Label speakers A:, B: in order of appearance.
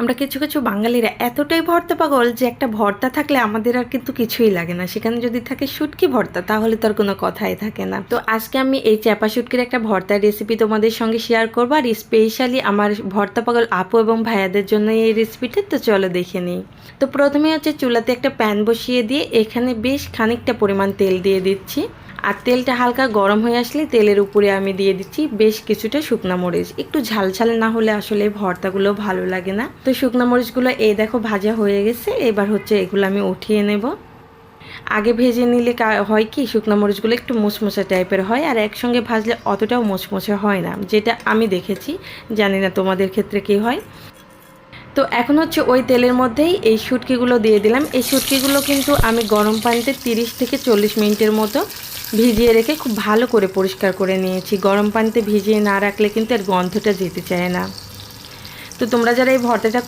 A: আমরা কিছু কিছু বাঙালিরা এতটাই ভর্তা পাগল যে একটা ভর্তা থাকলে আমাদের আর কিন্তু কিছুই লাগে না, সেখানে যদি থাকে শুটকি ভর্তা তাহলে তার কোনো কথাই থাকে না। তো আজকে আমি এই চাপা শুটকির একটা ভর্তার রেসিপি তোমাদের সঙ্গে শেয়ার করবো, আর স্পেশালি আমার ভর্তা পাগল আপু এবং ভাইয়াদের জন্য এই রেসিপিটা। তো চলো দেখে নিই। তো প্রথমে হচ্ছে চুলাতে একটা প্যান বসিয়ে দিয়ে এখানে বেশ খানিকটা পরিমাণ তেল দিয়ে দিচ্ছি। আর তেলটা হালকা গরম হয়ে আসলে তেলের উপরে আমি দিয়ে দিচ্ছি বেশ কিছুটা শুকনা মরিচ। একটু ঝাল ঝাল না হলে আসলে ভর্তাগুলো ভালো লাগে না। তো শুকনা মরিচগুলো এই দেখো ভাজা হয়ে গেছে, এবার হচ্ছে এগুলো আমি উঠিয়ে নেব। আগে ভেজে নিলে হয় কি, শুকনো মরিচগুলো একটু মুচমুচে টাইপের হয়, আর একসঙ্গে ভাজলে অতটাও মুচমুচে হয় না, যেটা আমি দেখেছি। জানি না তোমাদের ক্ষেত্রে কী হয়। তো এখন হচ্ছে ওই তেলের মধ্যেই এই শুটকিগুলো দিয়ে দিলাম। এই শুটকিগুলো কিন্তু আমি গরম পানিতে 30 থেকে 40 মিনিটের মতো ভিজিয়ে রেখে খুব ভালো করে পরিষ্কার করে নিয়েছি। গরম পানিতে ভিজিয়ে না রাখলে কিন্তু এর গন্ধটা যেতে চায় না। তো তোমরা যারা এই ভর্তাটা